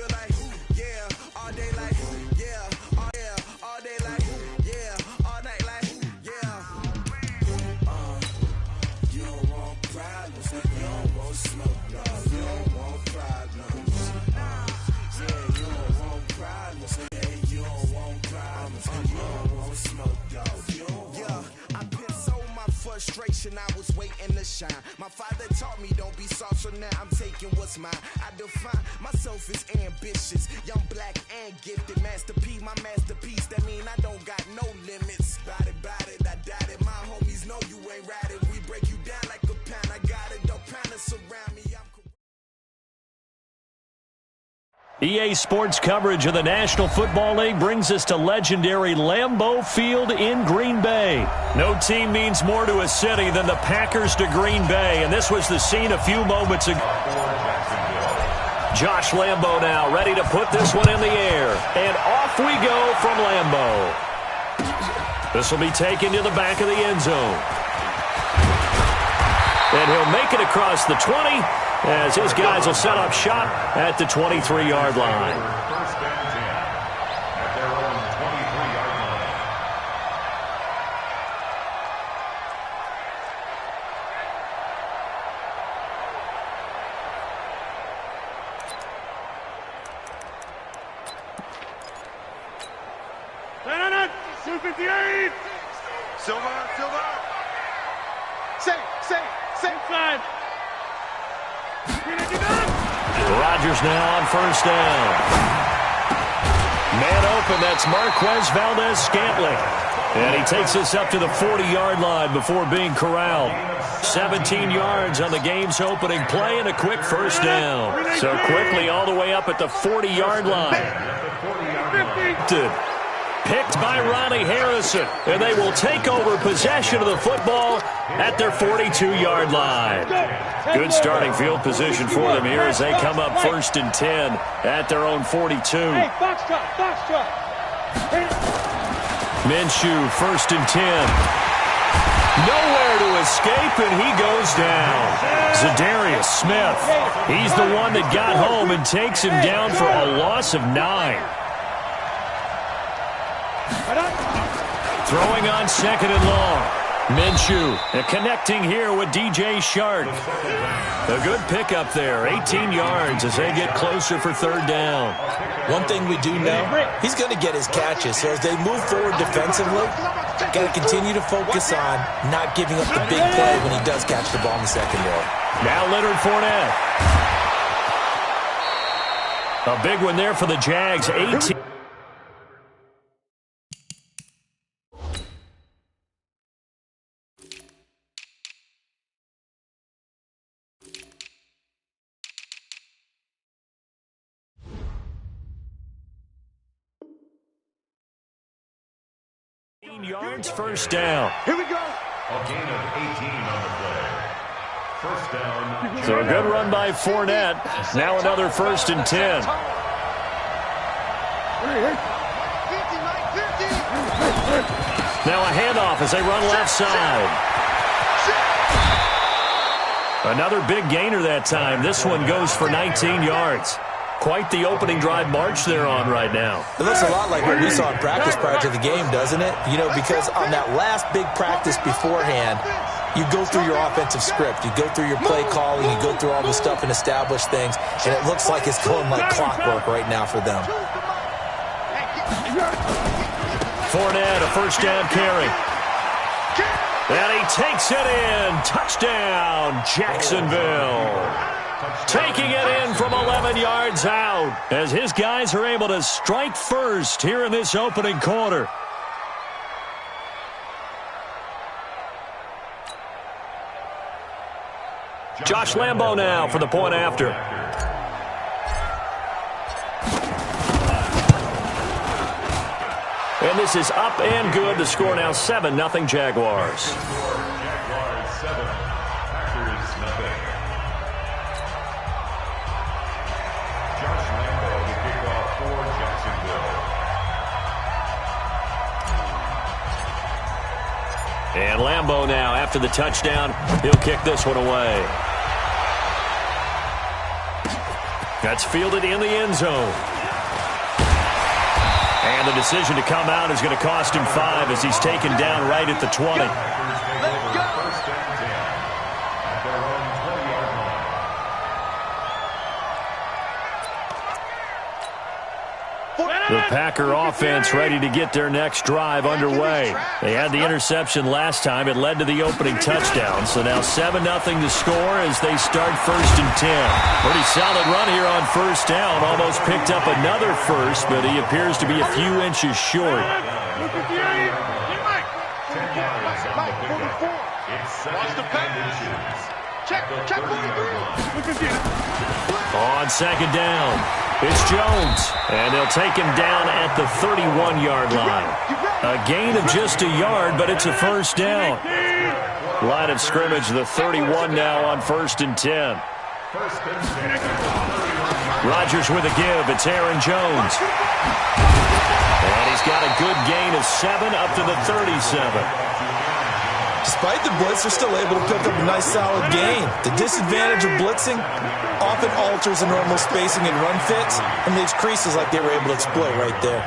feel like, yeah, all day like, yeah, all day like, yeah, all night like, yeah. You don't want problems, you don't want smoke, no, you don't want problems. Yeah, you don't want problems, yeah, you don't want problems, you don't want smoke, dog. Yeah, I pissed so my frustration, I was waiting to shine. My father taught me don't be soft, so now I'm taking what's mine. I define myself as ambitious, young, black, and gifted. Master P, my masterpiece, that mean I don't got no limits. Bout it, I doubt it. My homies know you ain't ratted. We break you down like a pound. I got it, don't pound us around me. EA Sports coverage of the National Football League brings us to legendary Lambeau Field in Green Bay. No team means more to a city than the Packers to Green Bay, and this was the scene a few moments ago. Josh Lambeau now ready to put this one in the air, and off we go from Lambeau. This will be taken to the back of the end zone. And he'll make it across the 20, as his guys will set up shop at the 23-yard line. First down 10 at their own 23-yard line. Silva. Safe side. Rodgers now on first down. Man open, that's Marquez Valdez-Scantling. And he takes us up to the 40-yard line before being corralled. 17 yards on the game's opening play and a quick first down. So quickly all the way up at the 40-yard line. Picked by Ronnie Harrison, and they will take over possession of the football at their 42-yard line. Good starting field position for them here as they come up 1st and 10 at their own 42. Box truck. Minshew, 1st and 10. Nowhere to escape, and he goes down. Zadarius Smith, he's the one that got home and takes him down for a loss of 9. Throwing on 2nd and long. Minshew connecting here with DJ Shark. A good pickup there, 18 yards as they get closer for 3rd down. One thing we do know, he's going to get his catches. So as they move forward defensively, got to continue to focus on not giving up the big play when he does catch the ball in the secondary. Now Leonard Fournette. A big one there for the Jags, 18. Yards, first down. Here we go. A gain of 18 on the play. First down. So a good run by Fournette. Now another 1st and 10. Now a handoff as they run left side. Another big gainer that time. This one goes for 19 yards. Quite the opening drive march they're on right now. It looks a lot like what we saw in practice prior to the game, doesn't it? You know, because on that last big practice beforehand, you go through your offensive script. You go through your play calling. You go through all this stuff and establish things. And it looks like it's going like clockwork right now for them. Fournette, a first down carry. And he takes it in. Touchdown, Jacksonville. Taking it in from 11 yards out as his guys are able to strike first here in this opening quarter. Josh Lambeau now for the point after. And this is up and good. The score now 7-0 Jaguars. Jaguars 7, Packers nothing. Josh Lambeau to kick off for Jacksonville. And Lambeau now, after the touchdown, he'll kick this one away. That's fielded in the end zone. And the decision to come out is going to cost him 5 as he's taken down right at the 20. Let's go. First and 10 at their own 20-yard line. The Packer offense ready to get their next drive underway. They had the interception last time. It led to the opening touchdown. So now 7-0 to score as they start first and 10. Pretty solid run here on first down. Almost picked up another first, but he appears to be a few inches short. 10 yards on the pickup. It's second and inches. Check 43. On second down, it's Jones, and they'll take him down at the 31-yard line. A gain of just a yard, but it's a first down. Line of scrimmage, the 31 now on first and 10. Rodgers with a give. It's Aaron Jones. And he's got a good gain of 7 up to the 37. Despite the blitz, they're still able to pick up a nice solid gain. The disadvantage of blitzing often alters the normal spacing and run fits and leaves creases like they were able to exploit right there.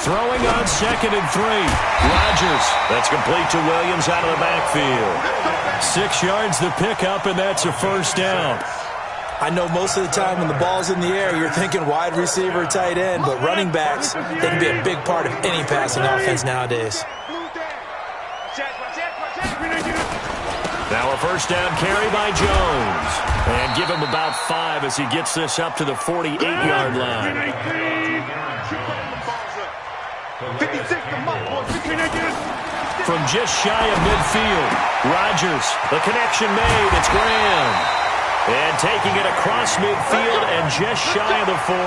Throwing on second and 3. Rodgers. That's complete to Williams out of the backfield. 6 yards the pickup, and that's a first down. I know most of the time when the ball's in the air, you're thinking wide receiver, tight end, but running backs, they can be a big part of any passing offense nowadays. Now a first down carry by Jones. And give him about 5 as he gets this up to the 48-yard line. From just shy of midfield, Rodgers, the connection made. It's Graham. And taking it across midfield and just shy of the 40.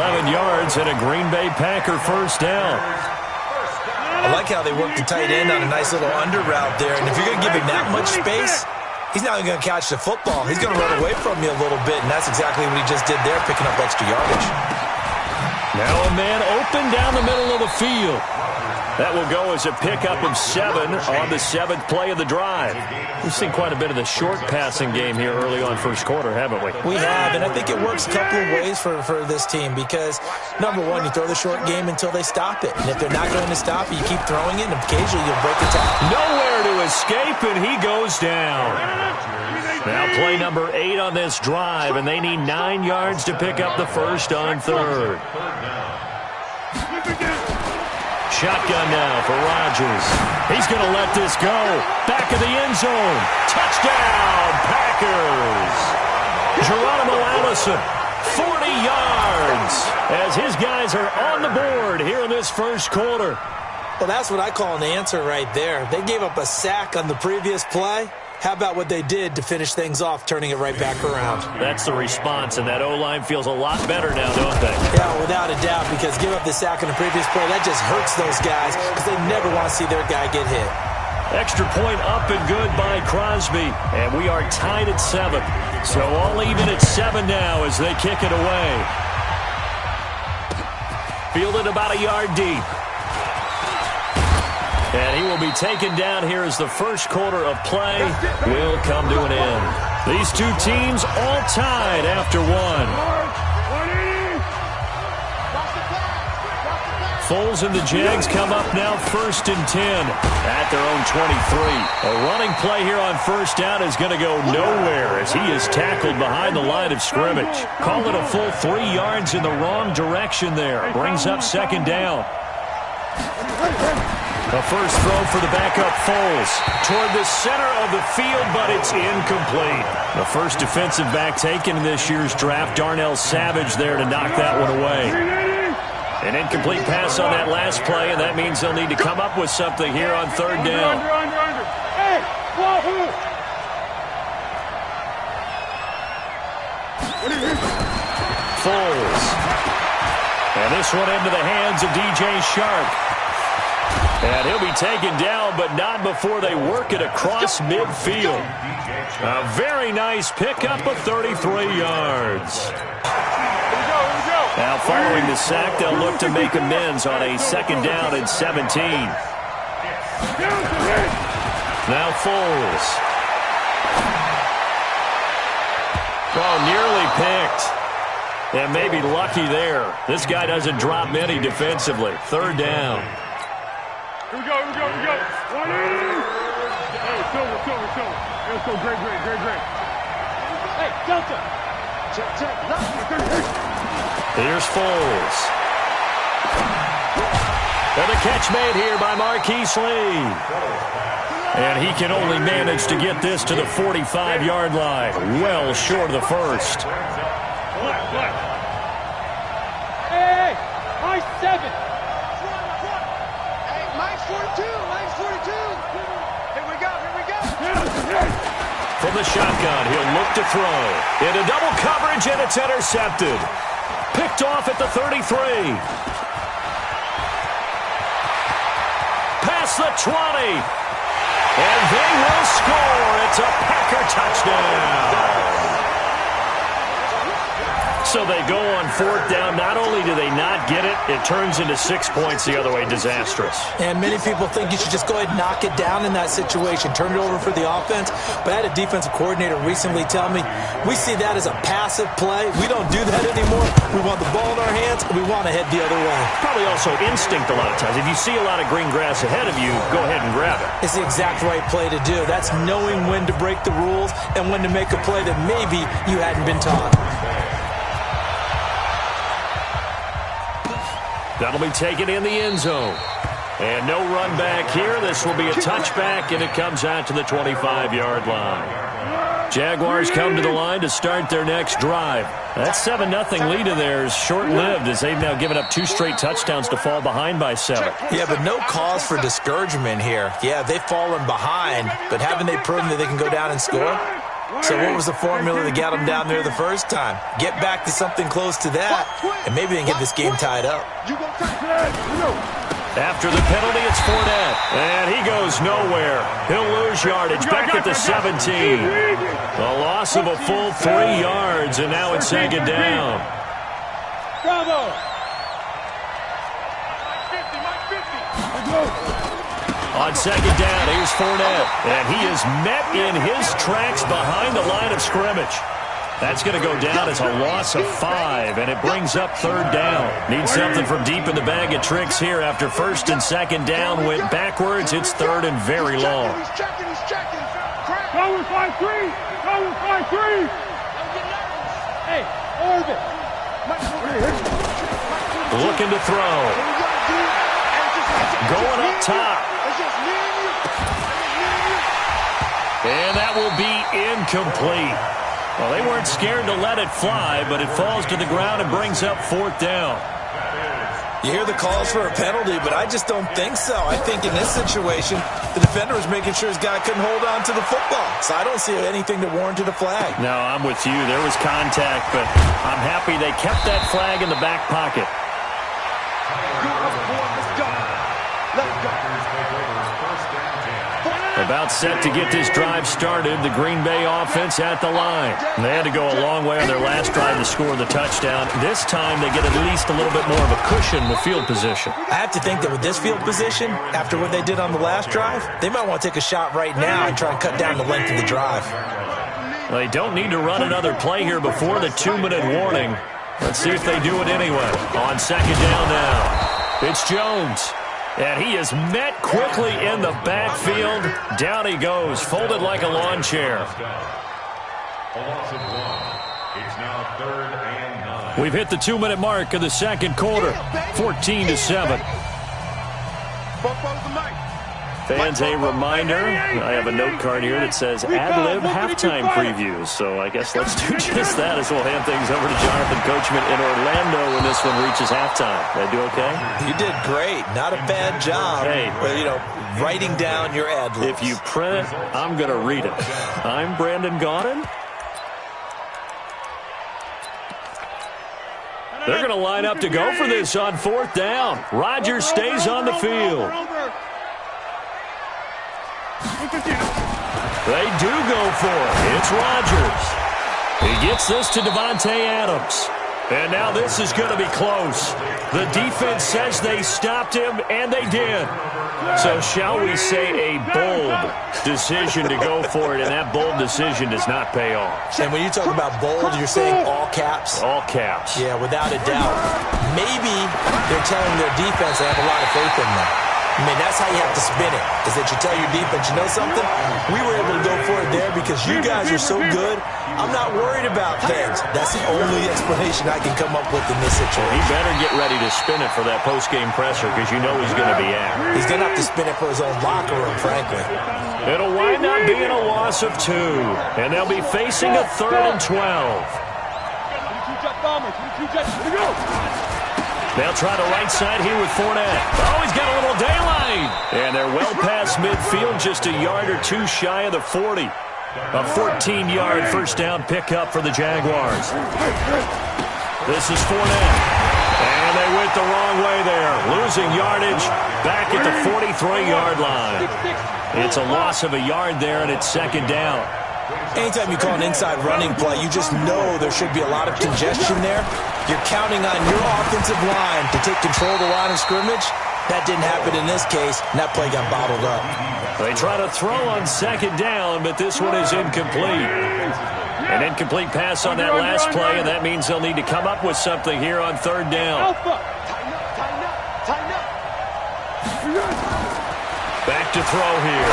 11 yards and a Green Bay Packer first down. I like how they work the tight end on a nice little under route there. And if you're going to give him that much space, he's not even going to catch the football. He's going to run away from you a little bit, and that's exactly what he just did there, picking up extra yardage. Now a man open down the middle of the field. That will go as a pickup of 7 on the 7th play of the drive. We've seen quite a bit of the short passing game here early on first quarter, haven't we? We have, and I think it works a couple of ways for this team because, number one, you throw the short game until they stop it. And if they're not going to stop it, you keep throwing it, and occasionally you'll break the tackle. Nowhere to escape, and he goes down. Now play number 8 on this drive, and they need 9 yards to pick up the first on third. Shotgun now for Rodgers. He's going to let this go. Back of the end zone. Touchdown, Packers. Geronimo Allison, 40 yards, as his guys are on the board here in this first quarter. Well, that's what I call an answer right there. They gave up a sack on the previous play. How about what they did to finish things off, turning it right back around? That's the response, and that O-line feels a lot better now, don't they? Yeah, without a doubt, because give up the sack on the previous play, that just hurts those guys because they never want to see their guy get hit. Extra point up and good by Crosby, and we are tied at 7. So all even at 7 now as they kick it away. Fielded about a yard deep. And he will be taken down here as the first quarter of play will come to an end. These two teams all tied after 1. Foles and the Jags come up now first and 10 at their own 23. A running play here on first down is going to go nowhere as he is tackled behind the line of scrimmage. Call it a full 3 yards in the wrong direction there. Brings up second down. A first throw for the backup Foles toward the center of the field, but it's incomplete. The first defensive back taken in this year's draft, Darnell Savage, there to knock that one away. An incomplete pass on that last play, and that means they'll need to come up with something here on third down. Foles. And this one into the hands of DJ Shark. And he'll be taken down, but not before they work it across midfield. A very nice pickup of 33 yards. Now following the sack, they'll look to make amends on a second down and 17. Now Foles. Oh, nearly picked. And maybe lucky there. This guy doesn't drop many defensively. Third down. Here we go. Hey, Silver. Let's go, great. Hey, Delta. Check. Here's Foles. And the catch made here by Marquise Lee. And he can only manage to get this to the 45-yard line. Well short of the first. Hey, my 7. Hey, mine's 42. Here we go. From the shotgun, he'll look to throw. Into double coverage, and it's intercepted. Picked off at the 33. Past the 20. And they will score. It's a Packer touchdown. So they go on fourth down. Not only do they not get it, it turns into 6 points the other way. Disastrous. And many people think you should just go ahead and knock it down in that situation. Turn it over for the offense. But I had a defensive coordinator recently tell me, we see that as a passive play. We don't do that anymore. We want the ball in our hands, and we want to head the other way. Probably also instinct a lot of times. If you see a lot of green grass ahead of you, go ahead and grab it. It's the exact right play to do. That's knowing when to break the rules and when to make a play that maybe you hadn't been taught. That'll be taken in the end zone. And no run back here. This will be a touchback, and it comes out to the 25-yard line. Jaguars come to the line to start their next drive. That 7-0 lead of theirs short-lived as they've now given up 2 straight touchdowns to fall behind by 7. Yeah, but no cause for discouragement here. Yeah, they've fallen behind, but haven't they proven that they can go down and score? So what was the formula that got them down there the first time? Get back to something close to that, and maybe they can get this game tied up. After the penalty, it's Fournette. And he goes nowhere. He'll lose yardage back at the 17. A loss of a full 3 yards, and now it's second down. Bravo. On second down, here's Fournette. And he is met in his tracks behind the line of scrimmage. That's going to go down as a loss of 5, and it brings up third down. Need something from deep in the bag of tricks here after first and second down went backwards. It's third and very long. He's checking. Go with 5-3. Hey, Orbit. Looking to throw. Going up top. And that will be incomplete. Well, they weren't scared to let it fly, but it falls to the ground and brings up fourth down. You hear the calls for a penalty, but I just don't think so. I think in this situation, the defender was making sure his guy couldn't hold on to the football. So I don't see anything that warranted a flag. No, I'm with you. There was contact, but I'm happy they kept that flag in the back pocket. Let's go. About set to get this drive started, the Green Bay offense at the line. They had to go a long way on their last drive to score the touchdown. This time they get at least a little bit more of a cushion with field position. I have to think that with this field position, after what they did on the last drive, they might want to take a shot right now and try and cut down the length of the drive. They don't need to run another play here before the 2-minute warning. Let's see if they do it anyway. On second down now, it's Jones. And he is met quickly in the backfield. Down he goes, folded like a lawn chair. We've hit the 2-minute mark of the second quarter, 14-7. Fans, a reminder, I have a note card here that says ad-lib halftime previews. So I guess let's do just that as we'll hand things over to Jonathan Coachman in Orlando when this one reaches halftime. Did I do okay? You did great. Not a bad job. Hey. But, writing down your ad-libs. If you print it, I'm going to read it. I'm Brandon Gaudin. They're going to line up to go for this on fourth down. Rodgers stays on the field. They do go for it. It's Rodgers. He gets this to Devontae Adams. And now this is going to be close. The defense says they stopped him, and they did. So shall we say a bold decision to go for it, and that bold decision does not pay off. And when you talk about bold, you're saying all caps? All caps. Yeah, without a doubt. Maybe they're telling their defense they have a lot of faith in them. I mean, that's how you have to spin it, is that you tell your defense, you know something? We were able to go for it there because you guys are so good. I'm not worried about things. That's the only explanation I can come up with in this situation. He better get ready to spin it for that post-game presser because you know he's going to be at. He's going to have to spin it for his own locker room, frankly. It'll wind up being a loss of 2, and they'll be facing a 3rd and 12. They'll try the right side here with Fournette. Oh, he's got a little daylight. And they're well past midfield, just a yard or 2 shy of the 40. A 14-yard first down pickup for the Jaguars. This is Fournette. And they went the wrong way there. Losing yardage back at the 43-yard line. It's a loss of a yard there, and it's 2nd down. Anytime you call an inside running play, you just know there should be a lot of congestion there. You're counting on your offensive line to take control of the line of scrimmage. That didn't happen in this case, and that play got bottled up. They try to throw on 2nd down, but this one is incomplete. An incomplete pass on that last play, and that means they'll need to come up with something here on 3rd down. Back to throw here.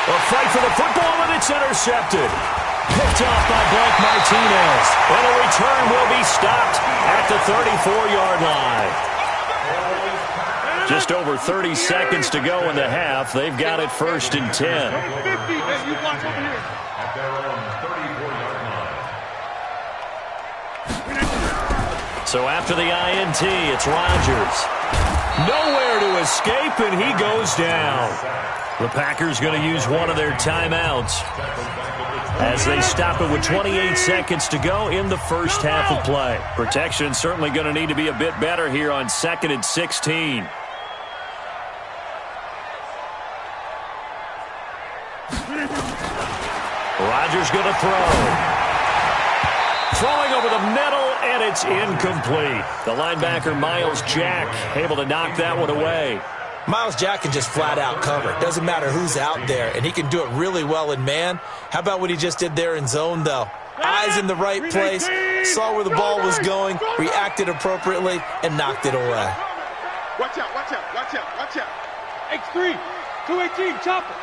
A fight for the football, and it's intercepted. Picked off by Blake Martinez. And a return will be stopped at the 34-yard line. Just over 30 seconds to go in the half. They've got it 1st and 10. So after the INT, it's Rodgers. Nowhere to escape, and he goes down. The Packers going to use one of their timeouts as they stop it with 28 seconds to go in the first half of play. Protection certainly going to need to be a bit better here on 2nd and 16. Rodgers going to throw. Throwing over the middle, and it's incomplete. The linebacker, Miles Jack, able to knock that one away. Miles Jack can just flat out cover. Doesn't matter who's out there, and he can do it really well in man. How about what he just did there in zone, though? Eyes in the right place, saw where the ball was going, reacted appropriately, and knocked it away. Watch out, watch out, watch out, watch out. X3, 218, chopper.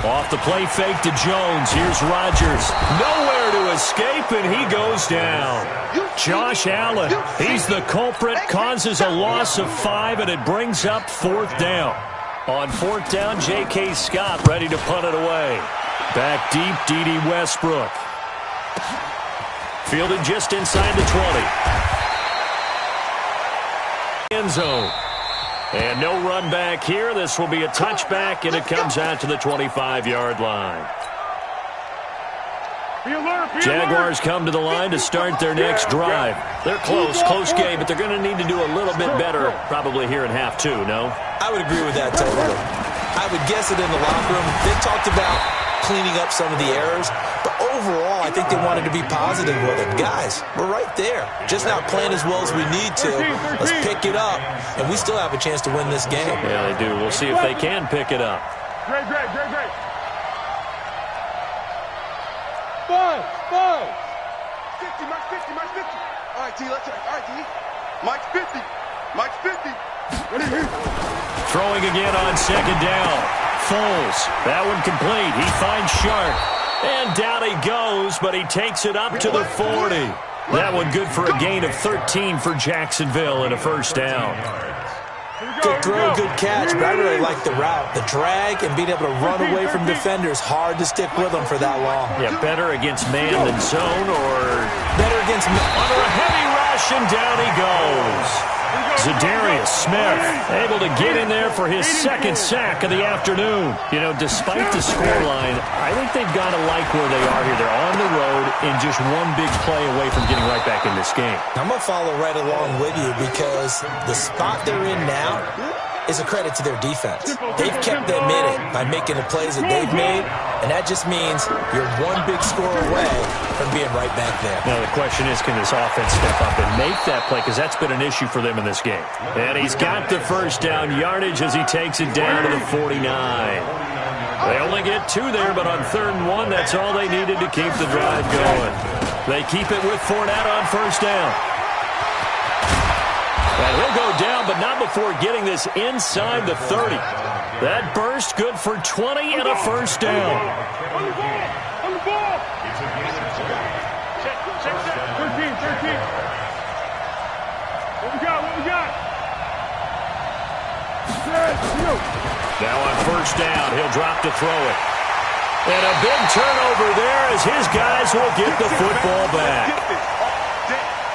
Off the play fake to Jones. Here's Rodgers. Nowhere to escape, and he goes down. Josh Allen, he's the culprit, causes a loss of 5, and it brings up 4th down. On 4th down, J.K. Scott ready to punt it away. Back deep, D.D. Westbrook. Fielded just inside the 20. End zone. And no run back here. This will be a touchback, and it comes out to the 25-yard line. Jaguars come to the line to start their next drive. They're close game, but they're going to need to do a little bit better probably here in half 2, no? I would agree with that totally. I would guess it in the locker room. They talked about cleaning up some of the errors, but overall, I think they wanted to be positive with it. Guys, we're right there. Just not playing as well as we need to. Let's pick it up, and we still have a chance to win this game. Yeah, they do. We'll see if they can pick it up. Great. 5. 50, Mike's 50, Mike's 50. All right, T, let's all right, T. Mike's 50. Mike's 50. Throwing again on 2nd down. Foles. That one complete. He finds Sharp. And down he goes, but he takes it up to the 40. That one good for a gain of 13 for Jacksonville and a 1st down. Good throw, good catch, but I really like the route. The drag and being able to run away from defenders, hard to stick with them for that long. Yeah, better against man than zone, or better against man. Under a heavy rush, and down he goes. Zadarius Smith able to get in there for his 2nd sack of the afternoon. You know, despite the scoreline, I think they've got to like where they are here. They're on the road and just one big play away from getting right back in this game. I'm going to follow right along with you because the spot they're in now, is a credit to their defense. They've kept them in it by making the plays that they've made, and that just means you're one big score away from being right back there. Now the question is, can this offense step up and make that play? Because that's been an issue for them in this game. And he's got the first down yardage as he takes it down to the 49. They only get 2 there, but on 3rd and 1, that's all they needed to keep the drive going. They keep it with Fournette on first down. And he'll go down, but not before getting this inside the 30. That burst good for 20 and a first down. On the ball! On the ball! Check. 13. What we got? Now on first down, he'll drop to throw it. And a big turnover there as his guys will get the football back.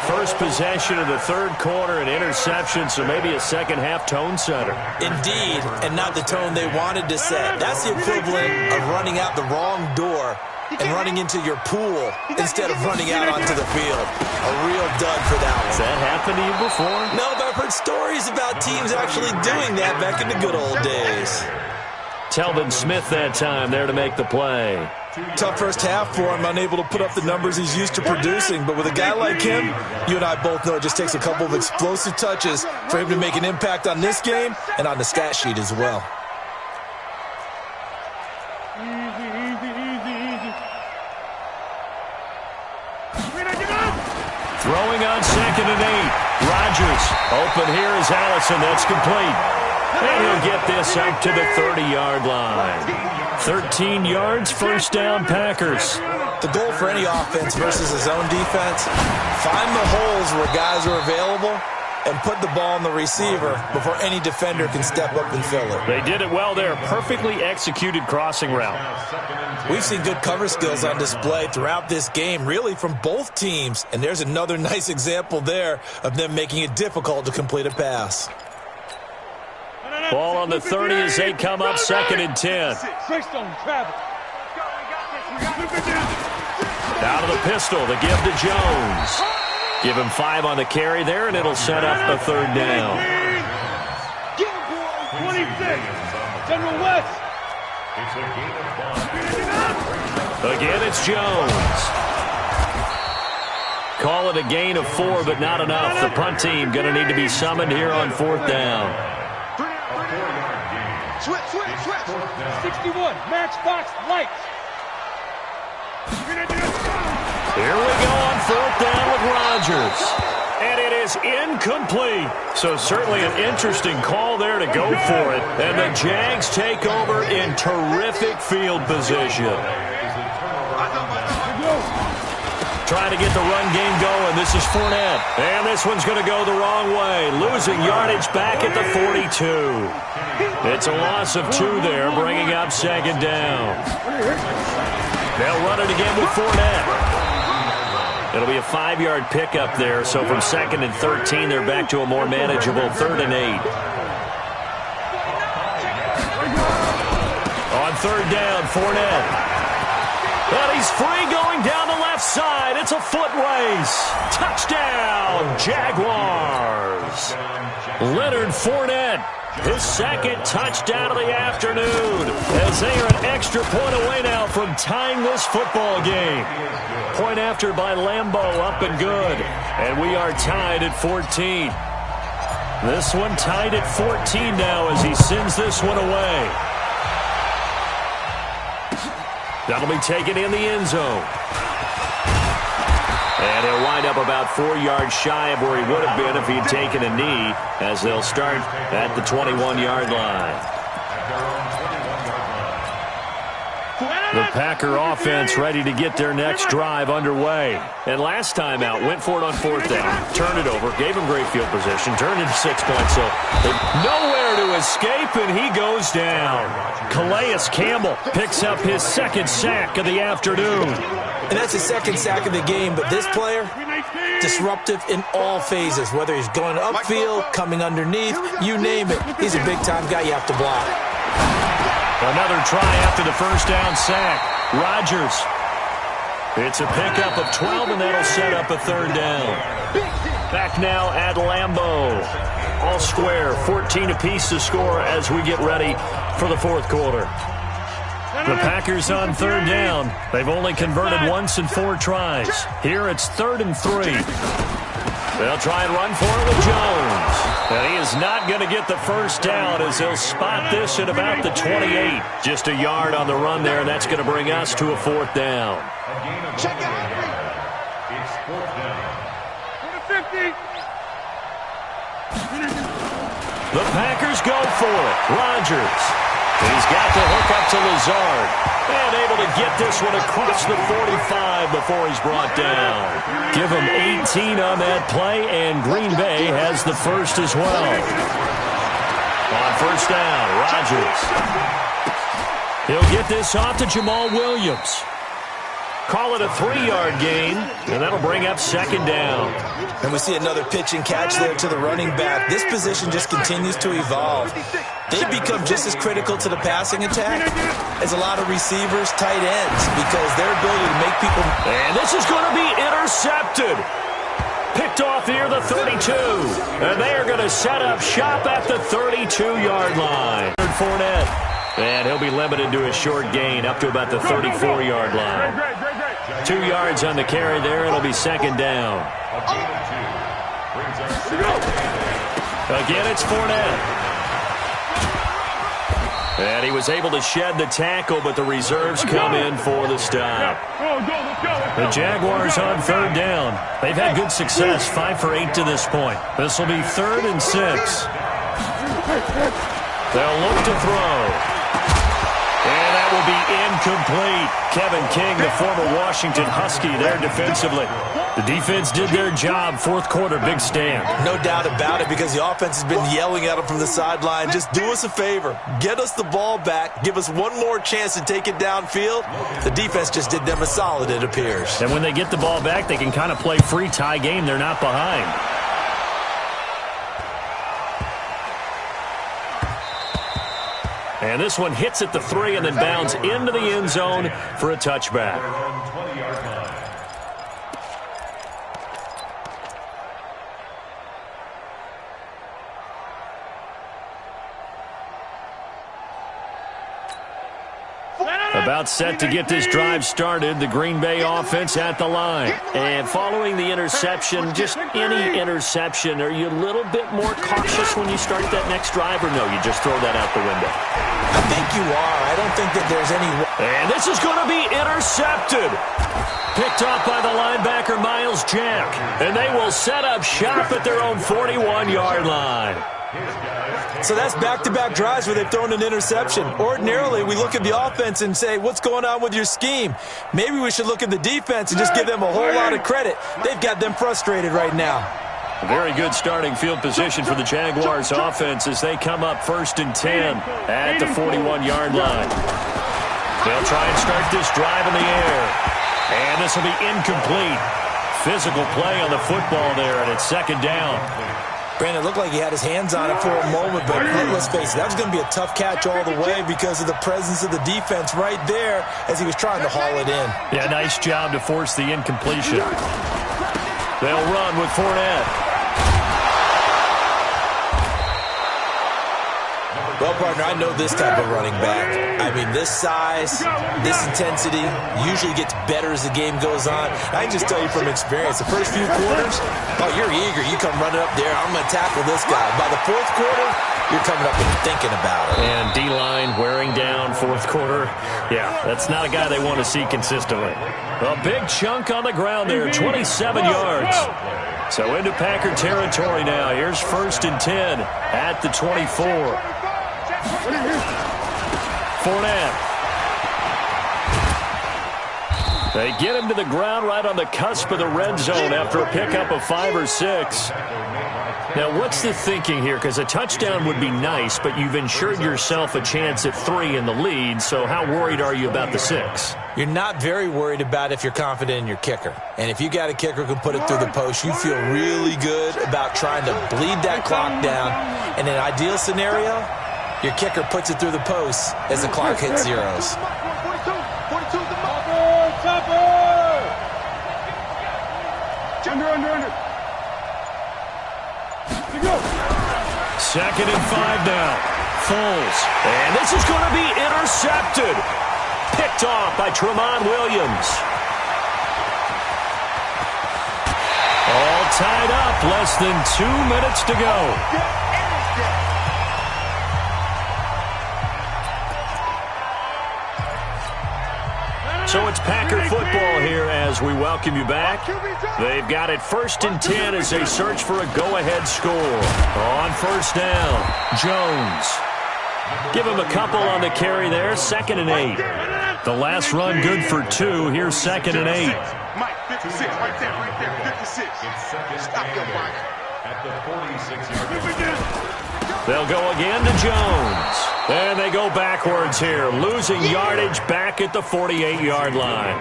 First possession of the 3rd quarter, an interception, so maybe a second-half tone setter. Indeed, and not the tone they wanted to set. That's the equivalent of running out the wrong door and running into your pool instead of running out onto the field. A real dud for that one. Has that happened to you before? No, but I've heard stories about teams actually doing that back in the good old days. Telvin Smith that time there to make the play. Tough first half for him, unable to put up the numbers he's used to producing. But with a guy like him, you and I both know it just takes a couple of explosive touches for him to make an impact on this game and on the stat sheet as well. Throwing on 2nd and 8. Rodgers open here is Allison. That's complete. And he'll get this up to the 30-yard line. 13 yards, first down, Packers. The goal for any offense versus his own defense, find the holes where guys are available and put the ball in the receiver before any defender can step up and fill it. They did it well there. Perfectly executed crossing route. We've seen good cover skills on display throughout this game, really from both teams. And there's another nice example there of them making it difficult to complete a pass. Ball on the 30 as they come up 2nd and 10. Out of the pistol, the give to Jones. Give him 5 on the carry there, and it'll set up a 3rd down. 26. General West. Again, it's Jones. Call it a gain of 4, but not enough. The punt team going to need to be summoned here on 4th down. Switch. 61, matchbox lights. Here we go on 4th down with Rodgers. And it is incomplete. So certainly an interesting call there to go for it. And the Jags take over in terrific field position. Trying to get the run game going. This is Fournette. And this one's going to go the wrong way. Losing yardage back at the 42. It's a loss of 2 there, bringing up 2nd down. They'll run it again with Fournette. It'll be a 5-yard pickup there. So from 2nd and 13, they're back to a more manageable 3rd and 8. On 3rd down, Fournette. And he's free going down the left side. It's a foot race. Touchdown, Jaguars. Leonard Fournette, his 2nd touchdown of the afternoon, as they are an extra point away now from tying this football game. Point after by Lambeau, up and good. And we are tied at 14. This one tied at 14 now as he sends this one away. That'll be taken in the end zone. And he'll wind up about 4 yards shy of where he would have been if he had taken a knee, as they'll start at the 21-yard line. The Packer offense ready to get their next drive underway. And last time out, went for it on 4th down, turned it over, gave him great field position, turned into 6 points. So nowhere to escape, and he goes down. Calais Campbell picks up his 2nd sack of the afternoon. And that's his 2nd sack of the game, but this player, disruptive in all phases, whether he's going upfield, coming underneath, you name it. He's a big-time guy you have to block. Another try after the first down sack. Rodgers. It's a pickup of 12, and that'll set up a 3rd down. Back now at Lambeau. all square. 14 apiece to score as we get ready for the fourth quarter. The Packers on third down. They've only converted once in 4 tries. Here it's 3rd and 3. They'll try and run for it with Jones. And he is not going to get the first down as they'll spot this at about the 28. Just a yard on the run there, and that's going to bring us to a 4th down. Check it out. It's 4th down. 50. The Packers go for it. Rodgers. He's got the hook up to Lazard. And able to get this one across the 45 before he's brought down. Give him 18 on that play, and Green Bay has the first as well. On first down, Rodgers. He'll get this off to Jamal Williams. Call it a 3-yard gain, and that'll bring up 2nd down. And we see another pitch and catch there to the running back. This position just continues to evolve. They've become just as critical to the passing attack as a lot of receivers, tight ends, because their ability to make people... And this is going to be intercepted. Picked off here, the 32. And they are going to set up shop at the 32-yard line. Fournette. And he'll be limited to a short gain up to about the 34-yard line. 2 yards on the carry there. It'll be 2nd down. Again, it's Fournette. And he was able to shed the tackle, but the reserves come in for the stop. The Jaguars on 3rd down. They've had good success, 5 for 8 to this point. This will be 3rd and 6. They'll look to throw. And that will be incomplete. Kevin King, the former Washington Husky, there defensively. The defense did their job. 4th quarter, big stand. No doubt about it, because the offense has been yelling at them from the sideline. Just do us a favor. Get us the ball back. Give us one more chance to take it downfield. The defense just did them a solid, it appears. And when they get the ball back, they can kind of play free tie game. They're not behind. And this one hits at the 3 and then bounds into the end zone for a touchback. About set to get this drive started. The Green Bay offense at the line. And following the interception, just any interception, are you a little bit more cautious when you start that next drive, or no, you just throw that out the window? I think you are. I don't think that there's any... And this is going to be intercepted. Picked off by the linebacker, Miles Jack. And they will set up shop at their own 41-yard line. So that's back-to-back drives where they've thrown an interception. Ordinarily, we look at the offense and say, what's going on with your scheme? Maybe we should look at the defense and just give them a whole lot of credit. They've got them frustrated right now. A very good starting field position for the Jaguars offense as they come up 1st and 10 at the 41-yard line. They'll try and start this drive in the air. And this will be incomplete. Physical play on the football there, and it's 2nd down. Brandon, it looked like he had his hands on it for a moment, but let's face it, that was going to be a tough catch all the way because of the presence of the defense right there as he was trying to haul it in. Yeah, nice job to force the incompletion. They'll run with Fournette. Well, partner, I know this type of running back. I mean, this size, this intensity usually gets better as the game goes on. I can just tell you from experience, the first few quarters, oh, you're eager. You come running up there, I'm going to tackle this guy. By the 4th quarter, you're coming up and thinking about it. And D-line wearing down 4th quarter. Yeah, that's not a guy they want to see consistently. A big chunk on the ground there, 27 yards. So into Packer territory now. Here's 1st and 10 at the 24. Fournette. They get him to the ground right on the cusp of the red zone after a pickup of 5 or 6. Now, what's the thinking here? Because a touchdown would be nice, but you've ensured yourself a chance at 3 in the lead, so how worried are you about the 6? You're not very worried about if you're confident in your kicker. And if you got a kicker who can put it through the post, you feel really good about trying to bleed that clock down. In an ideal scenario, your kicker puts it through the post as the clock hits zeros. Under. Go. 2nd and 5 now. Foles. And this is going to be intercepted. Picked off by Tramon Williams. All tied up. Less than 2 minutes to go. So it's Packer football here as we welcome you back. They've got it 1st and 10 as they search for a go-ahead score. On 1st down, Jones. Give him a couple on the carry there, 2nd and 8. The last run good for 2. Here's 2nd and 8. Mike, 56, right there, 56. Stop your Mike. At the 46-yard line. They'll go again to Jones. And they go backwards here, losing yardage back at the 48-yard line.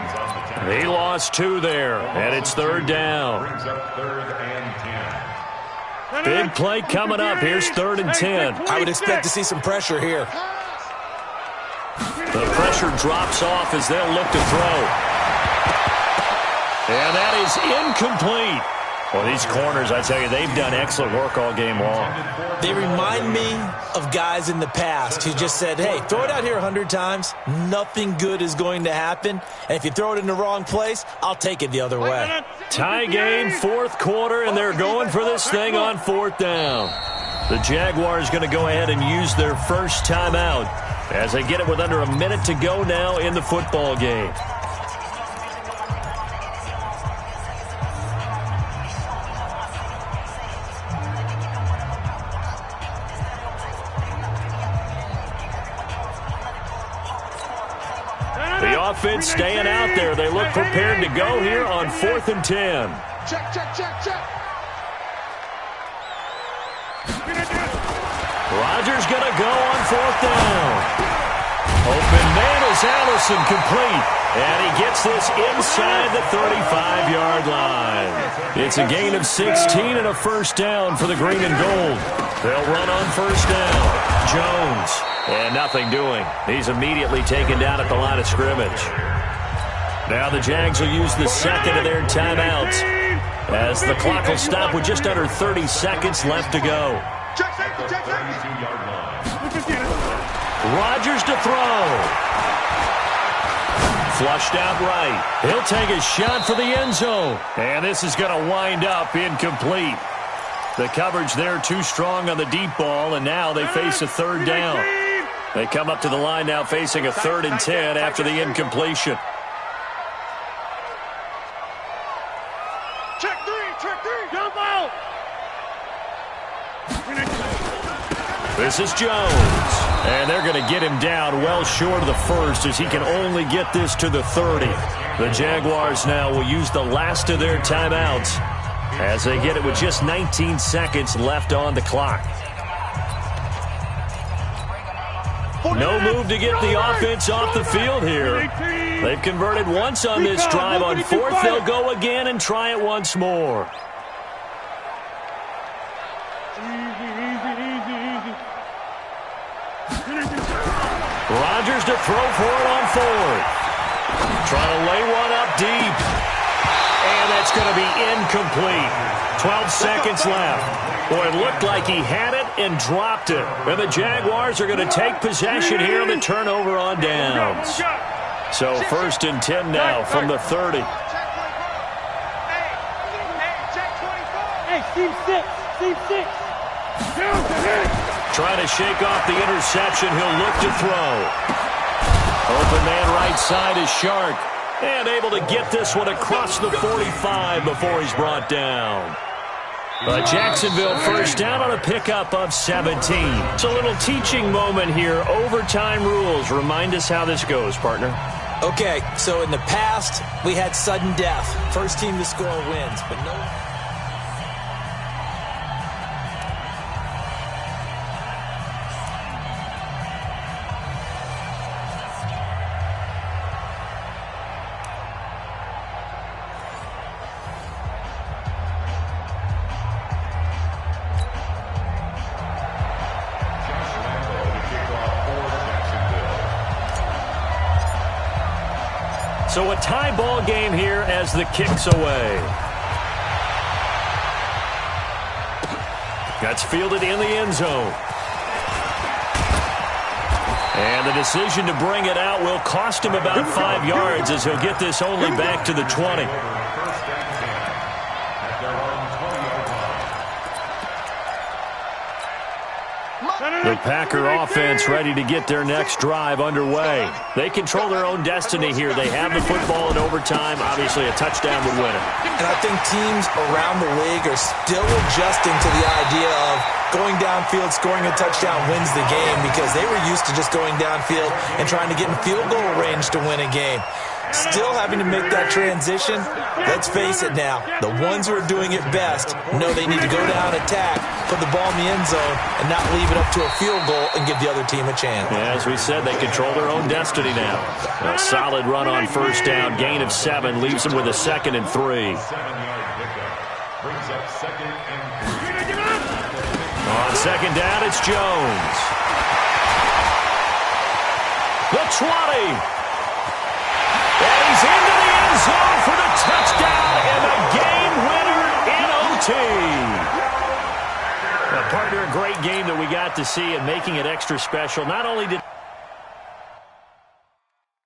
He lost 2 there, and it's 3rd down. Brings up 3rd and 10. Big play coming up. Here's 3rd and 10. I would expect to see some pressure here. The pressure drops off as they'll look to throw. And that is incomplete. Well, these corners, I tell you, they've done excellent work all game long. They remind me of guys in the past who just said, hey, throw it out here 100 times. Nothing good is going to happen. And if you throw it in the wrong place, I'll take it the other way. Tie game, 4th quarter, and they're going for this thing on 4th down. The Jaguars going to go ahead and use their first timeout as they get it with under a minute to go now in the football game. The offense staying out there. They look prepared to go here on 4th and 10. Check. Rodgers going to go on 4th down. Open man is Allison, complete. And he gets this inside the 35-yard line. It's a gain of 16 and a 1st down for the green and gold. They'll run on 1st down. Jones. And nothing doing. He's immediately taken down at the line of scrimmage. Now the Jags will use the 2nd of their timeouts as the clock will stop with just under 30 seconds left to go. Rodgers to throw. Flushed out right. He'll take a shot for the end zone. And this is going to wind up incomplete. The coverage there too strong on the deep ball, and now they face a 3rd down. They come up to the line now facing a 3rd and 10 after the incompletion. Check three, jump out. This is Jones. And they're going to get him down well short of the 1st as he can only get this to the 30. The Jaguars now will use the last of their timeouts as they get it with just 19 seconds left on the clock. No move to get the offense off the field here. They've converted once on this drive. On 4th, they'll go again and try it once more. Rodgers to throw for it on 4th. Trying to lay one up deep. And that's going to be incomplete. 12 seconds left. Boy, it looked like he had it and dropped it. And the Jaguars are going to take possession here on the turnover on downs. So 1st and 10 now from the 30. Hey, Steve 6. Trying to shake off the interception. He'll look to throw. Open man right side is Shark. And able to get this one across the 45 before he's brought down. But Jacksonville 1st down on a pickup of 17. It's a little teaching moment here. Overtime rules. Remind us how this goes, partner. Okay, so in the past, we had sudden death. First team to score wins, but no... So a tie ball game here as the kick's away. That's fielded in the end zone. And the decision to bring it out will cost him about 5 yards as he'll get this only back to the 20. The Packer offense ready to get their next drive underway. They control their own destiny here. They have the football in overtime. Obviously, a touchdown would win it. And I think teams around the league are still adjusting to the idea of going downfield, scoring a touchdown wins the game, because they were used to just going downfield and trying to get in field goal range to win a game. Still having to make that transition. Let's face it now, the ones who are doing it best know they need to go down, attack, put the ball in the end zone, and not leave it up to a field goal and give the other team a chance. Yeah, as we said, they control their own destiny now. A solid run on first down, gain of 7, leaves them with a 2nd and 3. On second down, it's Jones. The 20. And he's into the end zone for the touchdown and the game winner in OT. Partner, a great game that we got to see, and making it extra special. Not only did